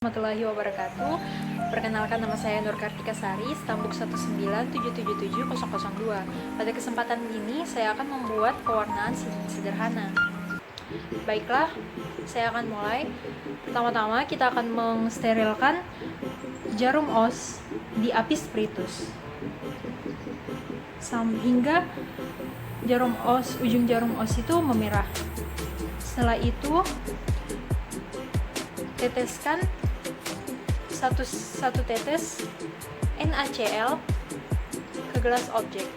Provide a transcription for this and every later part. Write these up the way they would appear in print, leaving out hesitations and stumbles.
Warahmatullahi wabarakatuh. Perkenalkan, nama saya Nur Kartika Sari, stambuk 197770002. Pada kesempatan ini saya akan membuat pewarnaan sederhana. Baiklah, saya akan mulai. Pertama-tama kita akan mensterilkan jarum os di api spiritus hingga ujung jarum os itu memerah. Setelah itu teteskan satu tetes NaCl ke gelas objek.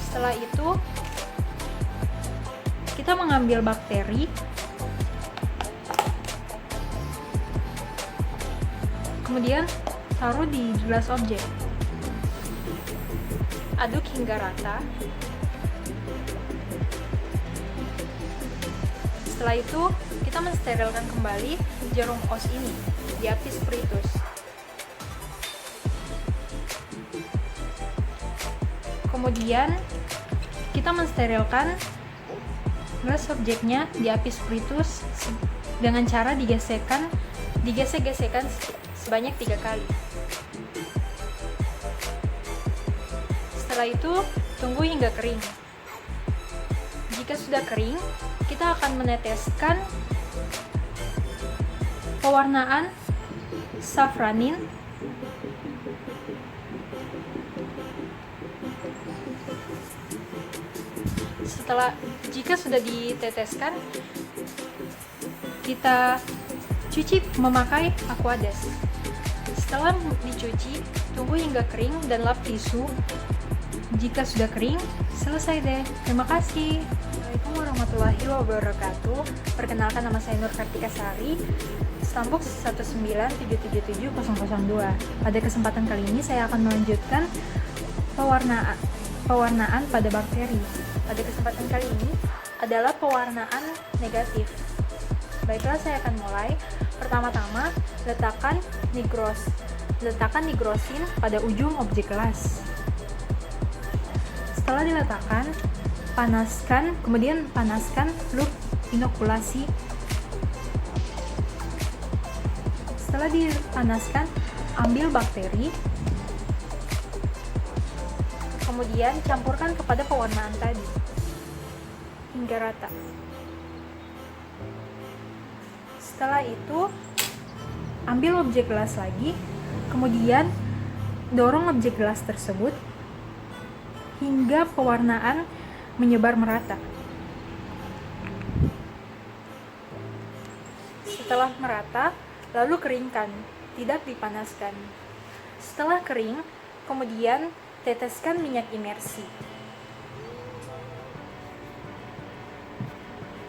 Setelah itu kita mengambil bakteri, kemudian taruh di gelas objek. Aduk hingga rata. Setelah itu, kita mensterilkan kembali jarum os ini di api spiritus. Kemudian, kita mensterilkan gelas objeknya di api spiritus dengan cara digesek-gesekkan sebanyak 3 kali. Setelah itu, tunggu hingga kering. Jika sudah kering, kita akan meneteskan pewarnaan safranin jika sudah diteteskan, kita cuci memakai Aquades. Setelah dicuci, tunggu hingga kering dan lap tisu. Jika sudah kering, selesai deh. Terima kasih. Assalamualaikum warahmatullahi wabarakatuh. Perkenalkan, nama saya Nur Kartika Sari, stambuk 197770002. Pada kesempatan kali ini saya akan melanjutkan pewarnaan pada bakteri. Pada kesempatan kali ini adalah pewarnaan negatif. Baiklah, saya akan mulai. Pertama-tama, letakkan nigrosin pada ujung objek gelas. Setelah diletakkan, kemudian panaskan loop inokulasi. Setelah dipanaskan, ambil bakteri, kemudian campurkan kepada pewarnaan tadi hingga rata. Setelah itu, ambil objek gelas lagi, kemudian dorong objek gelas tersebut hingga pewarnaan menyebar merata. Setelah merata, lalu keringkan, tidak dipanaskan. Setelah kering, kemudian teteskan minyak imersi.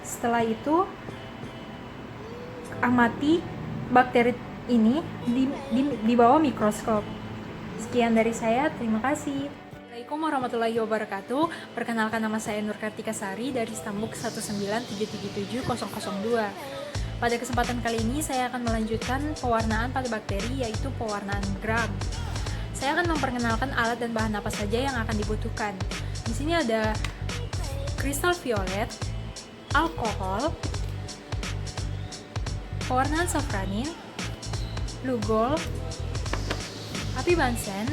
Setelah itu, amati bakteri ini di bawah mikroskop. Sekian dari saya, terima kasih. Assalamualaikum warahmatullahi wabarakatuh. Perkenalkan, nama saya Nur Kartika Sari dari stambuk 197770002. Pada kesempatan kali ini saya akan melanjutkan pewarnaan pada bakteri, yaitu pewarnaan gram. Saya akan memperkenalkan alat dan bahan apa saja yang akan dibutuhkan. Di sini ada kristal violet, alkohol, pewarnaan safranin, lugol, api bansen,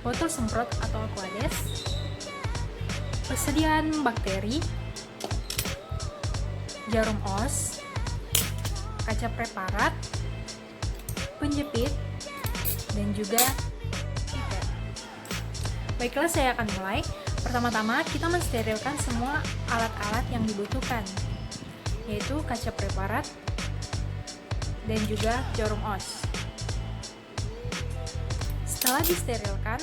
botol semprot atau Aquades, persediaan bakteri, jarum os, kaca preparat, penjepit, dan juga pipet. Baiklah, saya akan mulai. Pertama-tama kita mensterilkan semua alat-alat yang dibutuhkan, yaitu kaca preparat dan juga jarum os. Setelah disterilkan,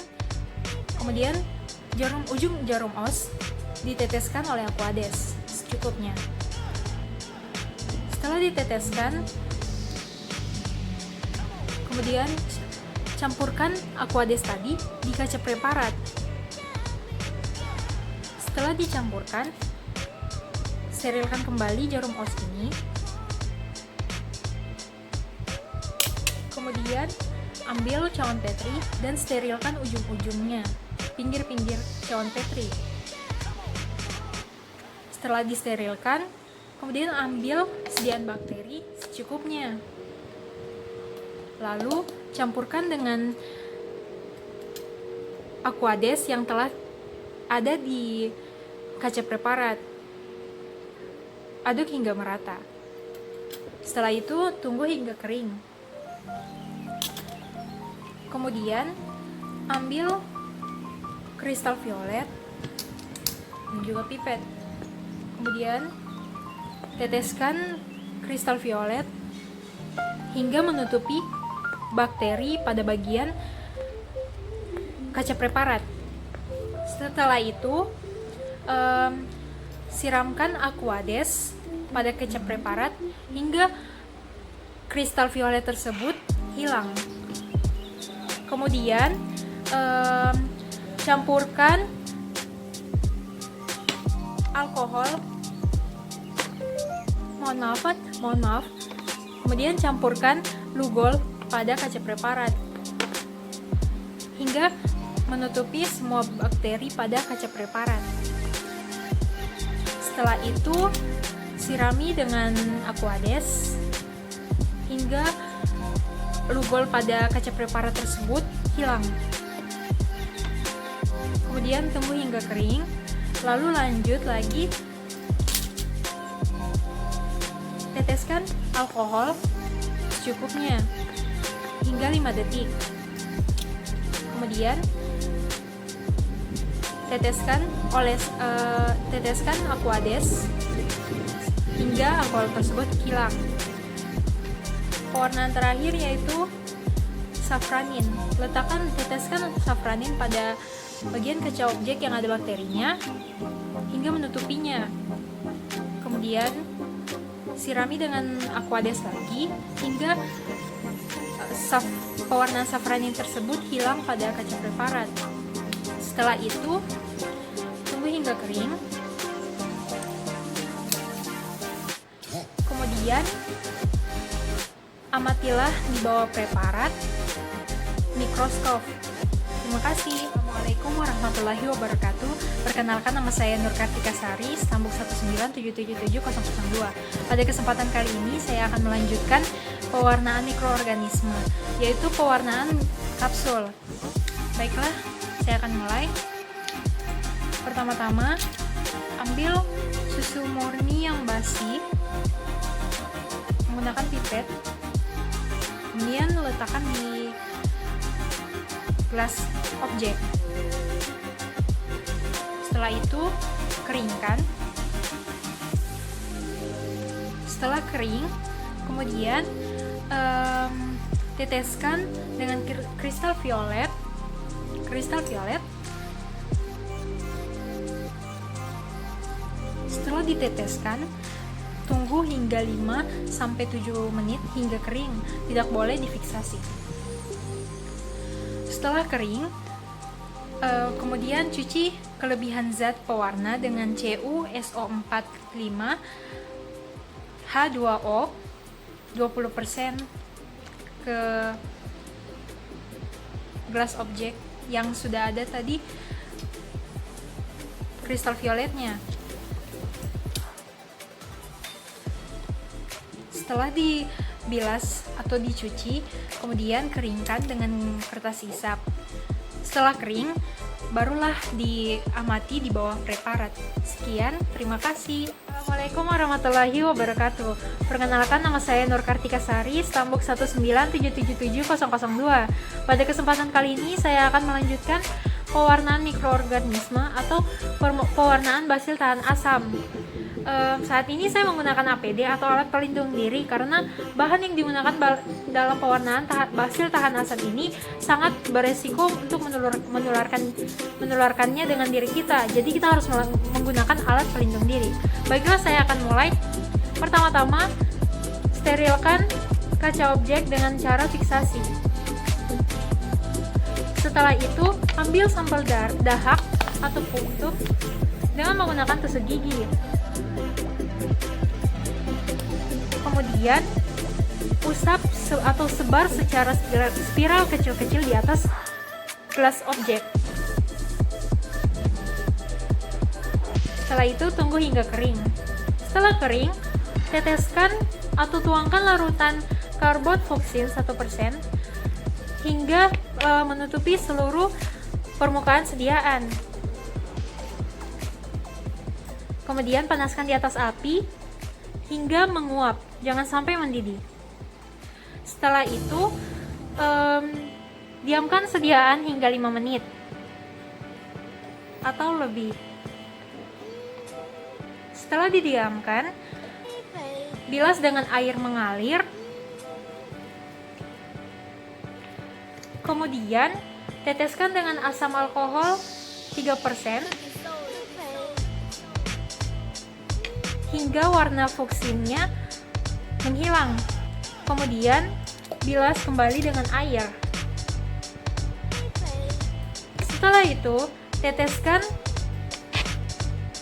kemudian ujung jarum os diteteskan oleh Aquades secukupnya. Setelah diteteskan, kemudian campurkan Aquades tadi di kaca preparat. Setelah dicampurkan, sterilkan kembali jarum os ini. Kemudian ambil cawan petri dan sterilkan ujung-ujungnya, pinggir-pinggir cawan petri. Setelah disterilkan, kemudian ambil sediaan bakteri secukupnya. Lalu campurkan dengan Aquades yang telah ada di kaca preparat. Aduk hingga merata. Setelah itu tunggu hingga kering. Kemudian ambil kristal violet dan juga pipet. Kemudian teteskan kristal violet hingga menutupi bakteri pada bagian kaca preparat. Setelah itu siramkan Aquades pada kaca preparat hingga kristal violet tersebut hilang. Kemudian campurkan alkohol. Mohon maaf. Kemudian campurkan Lugol pada kaca preparat hingga menutupi semua bakteri pada kaca preparat. Setelah itu sirami dengan Aquades hingga Lugol pada kaca preparat tersebut hilang. Kemudian tunggu hingga kering, lalu lanjut lagi teteskan alkohol secukupnya hingga 5 detik. Kemudian teteskan Aquades hingga alkohol tersebut hilang. Pewarnaan terakhir yaitu safranin. Teteskan safranin pada bagian kaca objek yang ada bakterinya hingga menutupinya. Kemudian sirami dengan Aquades lagi hingga pewarnaan safranin tersebut hilang pada kaca preparat. Setelah itu tunggu hingga kering. Kemudian amatilah di bawah preparat mikroskop. Terima kasih. Assalamualaikum warahmatullahi wabarakatuh. Perkenalkan, nama saya Nur Kartika Sari, stambuk 197777002. Pada kesempatan kali ini saya akan melanjutkan pewarnaan mikroorganisme, yaitu pewarnaan kapsul. Baiklah, saya akan mulai. Pertama-tama, ambil susu murni yang basi menggunakan pipet, kemudian letakkan di gelas objek. Setelah itu keringkan. Setelah kering, kemudian teteskan dengan kristal violet. Setelah diteteskan, tunggu hingga 5-7 menit hingga kering, tidak boleh difiksasi. Setelah kering, kemudian cuci kelebihan zat pewarna dengan CuSO45 H2O 20% ke gelas objek yang sudah ada tadi kristal violetnya. Setelah dibilas atau dicuci, kemudian keringkan dengan kertas isap. Setelah kering, barulah diamati di bawah preparat. Sekian, terima kasih. Assalamualaikum warahmatullahi wabarakatuh. Perkenalkan, nama saya Nur Kartika Sari, stambuk 197777002. Pada kesempatan kali ini saya akan melanjutkan pewarnaan mikroorganisme atau pewarnaan basil tahan asam. Saat ini saya menggunakan APD atau alat pelindung diri karena bahan yang digunakan dalam pewarnaan basil tahan asam ini sangat beresiko untuk menularkannya dengan diri kita. Jadi kita harus menggunakan alat pelindung diri. Baiklah, saya akan mulai. Pertama-tama, sterilkan kaca objek dengan cara fiksasi. Setelah itu, ambil sampel dahak atau punktum dengan menggunakan tusuk gigi. Kemudian usap atau sebar secara spiral kecil-kecil di atas gelas objek. Setelah itu tunggu hingga kering. Setelah kering, teteskan atau tuangkan larutan karbonfuksin 1% hingga menutupi seluruh permukaan sediaan. Kemudian panaskan di atas api hingga menguap, jangan sampai mendidih. Setelah itu diamkan sediaan hingga 5 menit atau lebih. Setelah didiamkan, bilas dengan air mengalir. Kemudian teteskan dengan asam alkohol 3% hingga warna fuksinnya menghilang. Kemudian bilas kembali dengan air. Setelah itu, teteskan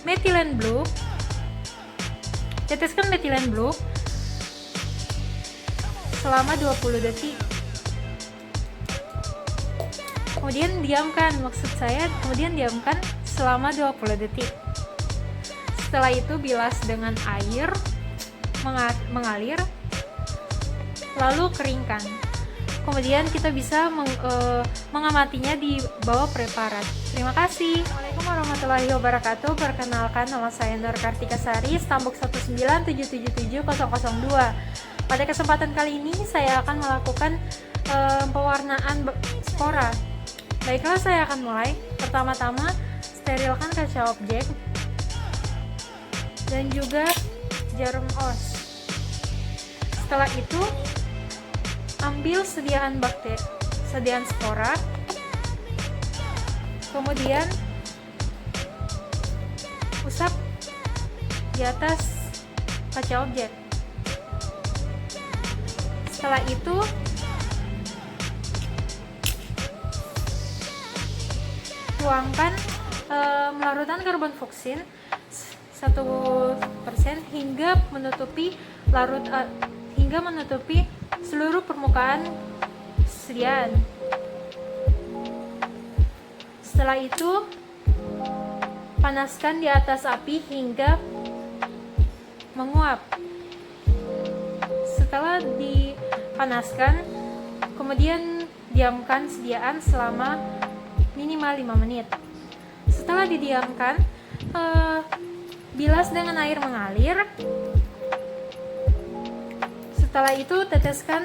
metilen blue. Teteskan metilen blue selama 20 detik. Kemudian diamkan, kemudian diamkan selama 20 detik. Setelah itu bilas dengan air mengalir, lalu keringkan. Kemudian kita bisa mengamatinya di bawah preparat. Terima kasih. Assalamualaikum warahmatullahi wabarakatuh. Perkenalkan, nama saya Nur Kartika Sari, stambuk 197777002. Pada kesempatan kali ini saya akan melakukan pewarnaan spora. Baiklah, saya akan mulai. Pertama-tama, sterilkan kaca objek dan juga jarum os. Setelah itu, ambil sediaan spora, kemudian usap di atas kaca objek. Setelah itu, tuangkan larutan karbonfuksin 1% hingga menutupi seluruh permukaan sediaan. Setelah itu, panaskan di atas api hingga menguap. Setelah dipanaskan, kemudian diamkan sediaan selama minimal 5 menit. Setelah didiamkan, bilas dengan air mengalir. Setelah itu, teteskan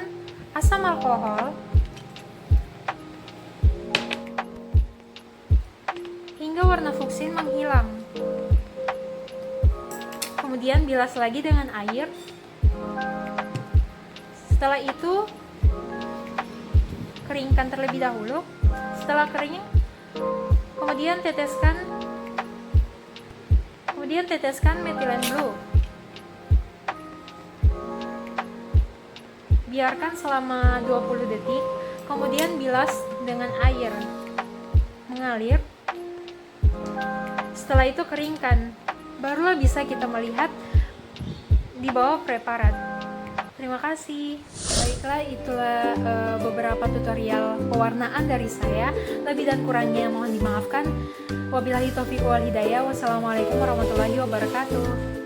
asam alkohol hingga warna fuksin menghilang. Kemudian bilas lagi dengan air. Setelah itu, keringkan terlebih dahulu. Setelah kering, kemudian teteskan metilen blue. Biarkan selama 20 detik, kemudian bilas dengan air mengalir. Setelah itu keringkan, barulah bisa kita melihat di bawah preparat. Terima kasih. Baiklah, itulah beberapa tutorial pewarnaan dari saya. Lebih dan kurangnya mohon dimaafkan. Wabillahi taufiq wal hidayah. Wassalamualaikum warahmatullahi wabarakatuh.